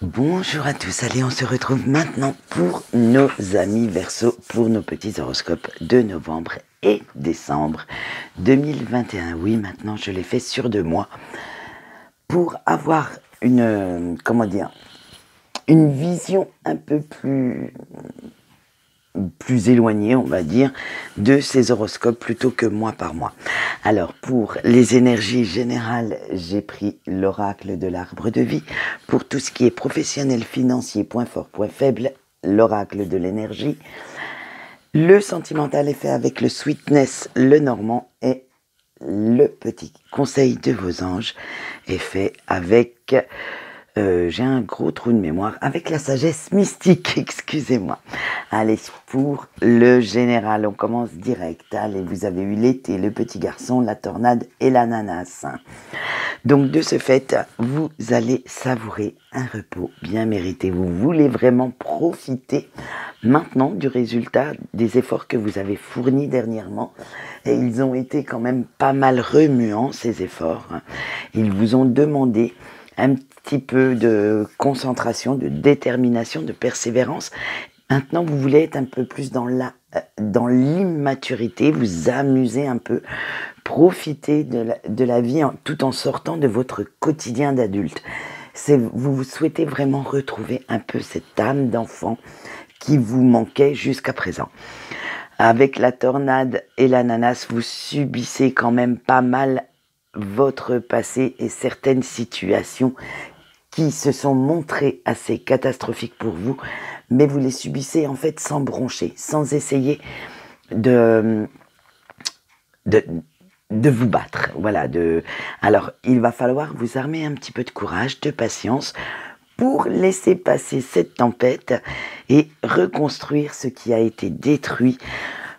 Bonjour à tous, allez on se retrouve maintenant pour nos amis Verseau, pour nos petits horoscopes de novembre et décembre 2021. Oui, maintenant je l'ai fait sur 2 mois pour avoir une vision un peu plus éloignée, on va dire, de ces horoscopes plutôt que mois par mois. Alors, pour les énergies générales, j'ai pris l'oracle de l'arbre de vie. Pour tout ce qui est professionnel, financier, point fort, point faible, l'oracle de l'énergie. Le sentimental est fait avec le sweetness, le normand, et le petit conseil de vos anges est fait avec... j'ai un gros trou de mémoire avec la sagesse mystique, excusez-moi. Allez, pour le général, on commence direct. Allez, vous avez eu l'été, le petit garçon, la tornade et l'ananas. Donc de ce fait, vous allez savourer un repos bien mérité. Vous voulez vraiment profiter maintenant du résultat des efforts que vous avez fournis dernièrement. Et ils ont été quand même pas mal remuants, ces efforts. Ils vous ont demandé un petit peu de concentration, de détermination, de persévérance. Maintenant, vous voulez être un peu plus dans l'immaturité, vous amuser un peu, profiter de la vie tout en sortant de votre quotidien d'adulte. Vous souhaitez vraiment retrouver un peu cette âme d'enfant qui vous manquait jusqu'à présent. Avec la tornade et l'ananas, vous subissez quand même pas mal votre passé et certaines situations qui se sont montrées assez catastrophiques pour vous, mais vous les subissez en fait sans broncher, sans essayer de vous battre. Voilà. Alors, il va falloir vous armer un petit peu de courage, de patience, pour laisser passer cette tempête et reconstruire ce qui a été détruit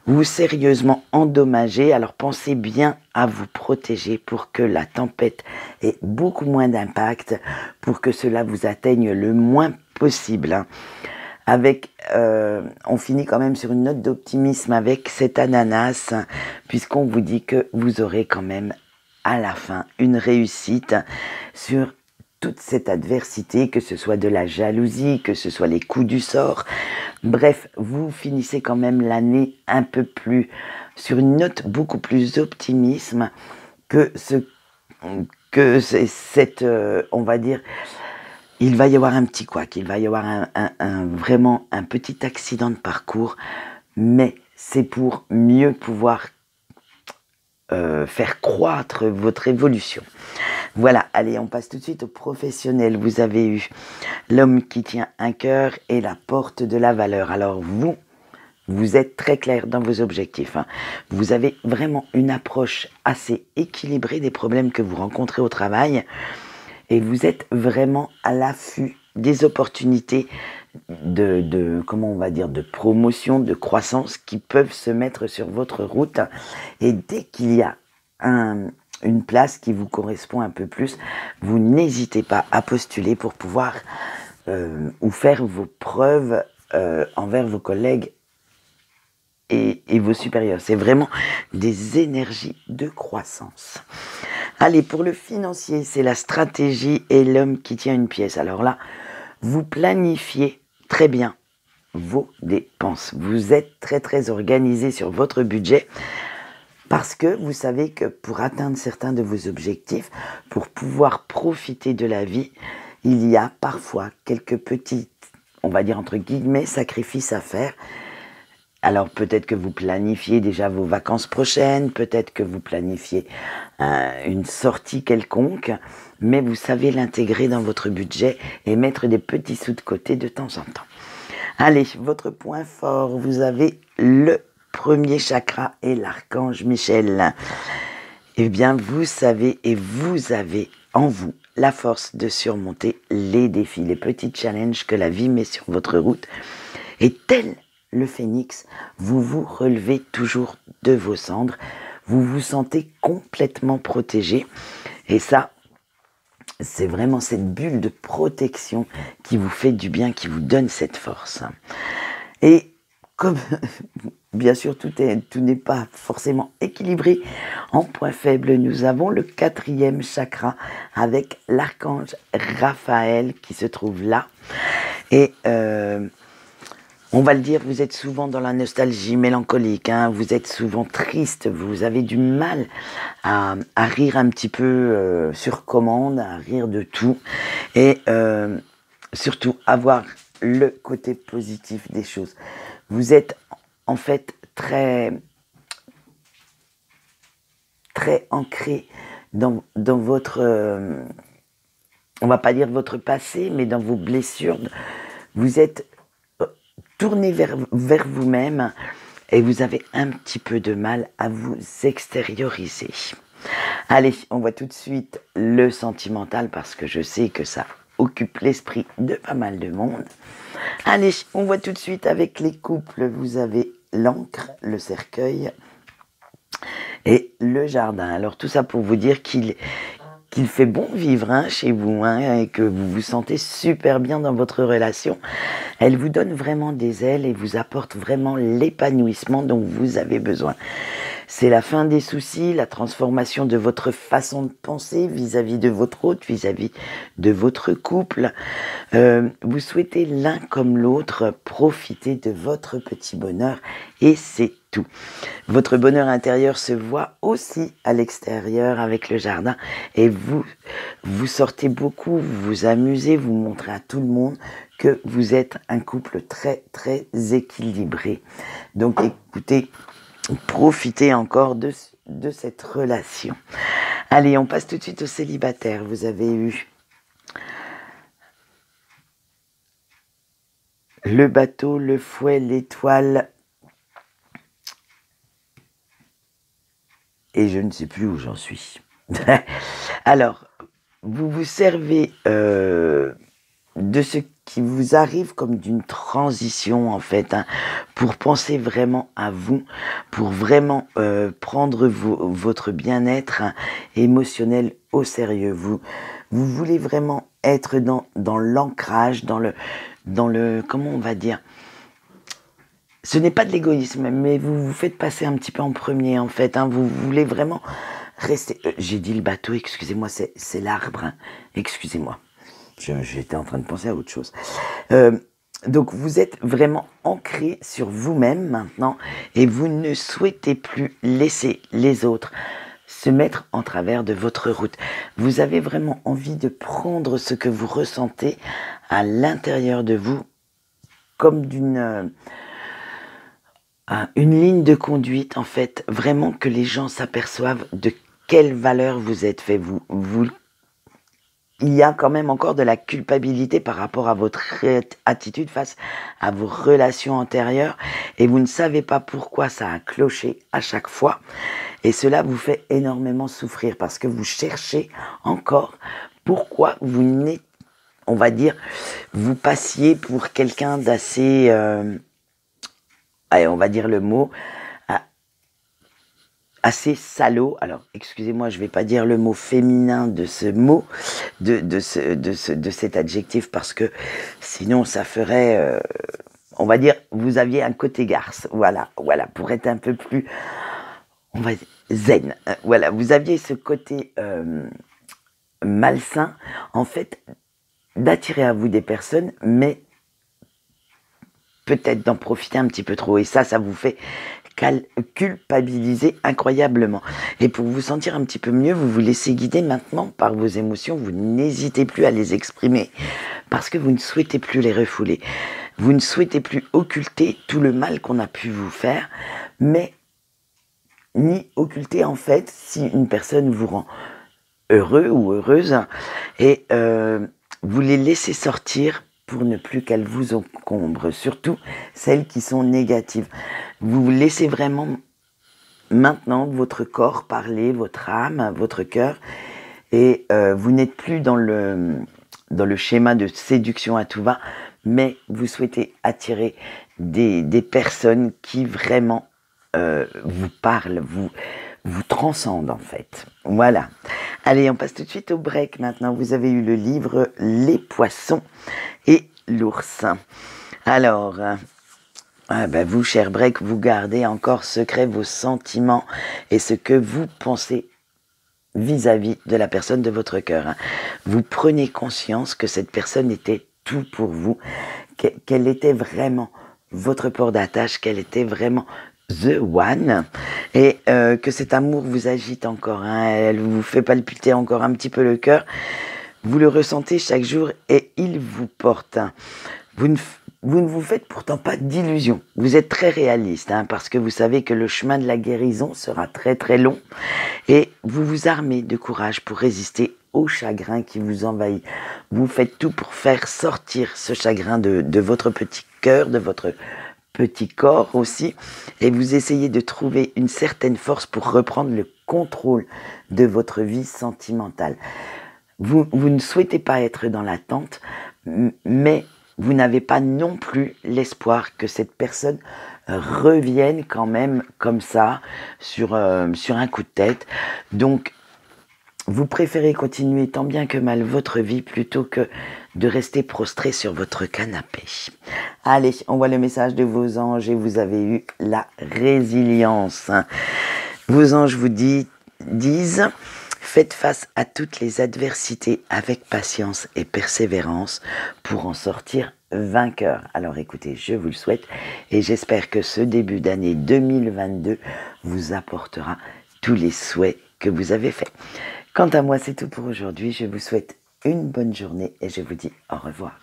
ou sérieusement endommagé. Alors pensez bien à vous protéger pour que la tempête ait beaucoup moins d'impact, pour que cela vous atteigne le moins possible. On finit quand même sur une note d'optimisme avec cet ananas, puisqu'on vous dit que vous aurez quand même à la fin une réussite sur toute cette adversité, que ce soit de la jalousie, que ce soit les coups du sort. Bref, vous finissez quand même l'année un peu plus sur une note beaucoup plus optimisme que on va dire, il va y avoir un petit couac, il va y avoir vraiment un petit accident de parcours, mais c'est pour mieux pouvoir faire croître votre évolution. Voilà, allez, on passe tout de suite au professionnel. Vous avez eu l'homme qui tient un cœur et la porte de la valeur. Alors vous êtes très clair dans vos objectifs. Vous avez vraiment une approche assez équilibrée des problèmes que vous rencontrez au travail et vous êtes vraiment à l'affût des opportunités de promotion, de croissance qui peuvent se mettre sur votre route. Et dès qu'il y a une place qui vous correspond un peu plus, vous n'hésitez pas à postuler pour pouvoir ou faire vos preuves envers vos collègues et vos supérieurs. C'est vraiment des énergies de croissance. Allez, pour le financier, c'est la stratégie et l'homme qui tient une pièce. Alors là, vous planifiez très bien vos dépenses. Vous êtes très très organisé sur votre budget parce que vous savez que pour atteindre certains de vos objectifs, pour pouvoir profiter de la vie, il y a parfois quelques petits, on va dire entre guillemets, sacrifices à faire. Alors peut-être que vous planifiez déjà vos vacances prochaines, peut-être que vous planifiez une sortie quelconque, mais vous savez l'intégrer dans votre budget et mettre des petits sous de côté de temps en temps. Allez, votre point fort, vous avez le premier chakra et l'archange Michel. Eh bien, vous savez et vous avez en vous la force de surmonter les défis, les petits challenges que la vie met sur votre route. Et tel le phénix, vous vous relevez toujours de vos cendres, vous vous sentez complètement protégé. Et ça, c'est vraiment cette bulle de protection qui vous fait du bien, qui vous donne cette force. Et comme bien sûr tout n'est pas forcément équilibré, en point faible, nous avons le 4e chakra avec l'archange Raphaël qui se trouve là. Et on va le dire, vous êtes souvent dans la nostalgie mélancolique, hein, vous êtes souvent triste, vous avez du mal à rire un petit peu sur commande, à rire de tout, et surtout avoir le côté positif des choses. Vous êtes en fait très ancré dans votre, on va pas dire votre passé, mais dans vos blessures. Vous êtes tourné vers vous-même et vous avez un petit peu de mal à vous extérioriser. Allez, on voit tout de suite le sentimental parce que je sais que ça occupe l'esprit de pas mal de monde. Allez, on voit tout de suite avec les couples, vous avez l'encre, le cercueil et le jardin. Alors tout ça pour vous dire qu'il fait bon vivre chez vous et que vous vous sentez super bien dans votre relation. Elle vous donne vraiment des ailes et vous apporte vraiment l'épanouissement dont vous avez besoin. C'est la fin des soucis, la transformation de votre façon de penser vis-à-vis de votre hôte, vis-à-vis de votre couple. Vous souhaitez l'un comme l'autre profiter de votre petit bonheur et c'est tout. Votre bonheur intérieur se voit aussi à l'extérieur avec le jardin et vous sortez beaucoup, vous vous amusez, vous montrez à tout le monde que vous êtes un couple très très équilibré. Donc écoutez, profitez encore de cette relation. Allez, on passe tout de suite aux célibataires. Vous avez eu le bateau, le fouet, l'étoile et je ne sais plus où j'en suis. Alors, vous vous servez de ce qui vous arrive comme d'une transition en fait, pour penser vraiment à vous, pour vraiment prendre votre bien-être émotionnel au sérieux. Vous voulez vraiment être dans l'ancrage, dans le comment on va dire, ce n'est pas de l'égoïsme, mais vous vous faites passer un petit peu en premier en fait, vous voulez vraiment rester, j'ai dit le bateau, excusez-moi, c'est l'arbre, excusez-moi. J'étais en train de penser à autre chose. Donc vous êtes vraiment ancré sur vous-même maintenant et vous ne souhaitez plus laisser les autres se mettre en travers de votre route. Vous avez vraiment envie de prendre ce que vous ressentez à l'intérieur de vous comme une ligne de conduite en fait, vraiment que les gens s'aperçoivent de quelle valeur vous êtes fait. Il y a quand même encore de la culpabilité par rapport à votre attitude face à vos relations antérieures et vous ne savez pas pourquoi ça a cloché à chaque fois et cela vous fait énormément souffrir parce que vous cherchez encore pourquoi vous n'êtes, on va dire, vous passiez pour quelqu'un d'assez, allez, on va dire le mot, assez salaud. Alors, excusez-moi, je vais pas dire le mot féminin de ce mot, de cet adjectif, parce que sinon ça ferait, on va dire, vous aviez un côté garce. Voilà, pour être un peu plus, on va dire, zen. Voilà, vous aviez ce côté malsain, en fait, d'attirer à vous des personnes, mais peut-être d'en profiter un petit peu trop. Et ça vous fait culpabiliser incroyablement. Et pour vous sentir un petit peu mieux, vous vous laissez guider maintenant par vos émotions. Vous n'hésitez plus à les exprimer parce que vous ne souhaitez plus les refouler. Vous ne souhaitez plus occulter tout le mal qu'on a pu vous faire, mais ni occulter en fait si une personne vous rend heureux ou heureuse et vous les laissez sortir pour ne plus qu'elles vous encombrent, surtout celles qui sont négatives. Vous laissez vraiment maintenant votre corps parler, votre âme, votre cœur, et vous n'êtes plus dans le schéma de séduction à tout va, mais vous souhaitez attirer des personnes qui vraiment vous parlent, vous transcendent en fait. Voilà. Allez, on passe tout de suite au break maintenant. Vous avez eu le livre Les poissons et l'ours. Alors, Ah ben vous, cher Break, vous gardez encore secret vos sentiments et ce que vous pensez vis-à-vis de la personne de votre cœur, hein. Vous prenez conscience que cette personne était tout pour vous, qu'elle était vraiment votre port d'attache, qu'elle était vraiment the one, et que cet amour vous agite encore, hein, elle vous fait palpiter encore un petit peu le cœur. Vous le ressentez chaque jour et il vous porte, hein. Vous ne vous faites pourtant pas d'illusions. Vous êtes très réaliste, hein, parce que vous savez que le chemin de la guérison sera très très long et vous vous armez de courage pour résister au chagrin qui vous envahit. Vous faites tout pour faire sortir ce chagrin de votre petit cœur, de votre petit corps aussi, et vous essayez de trouver une certaine force pour reprendre le contrôle de votre vie sentimentale. Vous ne souhaitez pas être dans l'attente, mais vous n'avez pas non plus l'espoir que cette personne revienne quand même comme ça sur un coup de tête. Donc, vous préférez continuer tant bien que mal votre vie plutôt que de rester prostré sur votre canapé. Allez, on voit le message de vos anges et vous avez eu la résilience. Vos anges vous disent: faites face à toutes les adversités avec patience et persévérance pour en sortir vainqueur. Alors écoutez, je vous le souhaite et j'espère que ce début d'année 2022 vous apportera tous les souhaits que vous avez faits. Quant à moi, c'est tout pour aujourd'hui. Je vous souhaite une bonne journée et je vous dis au revoir.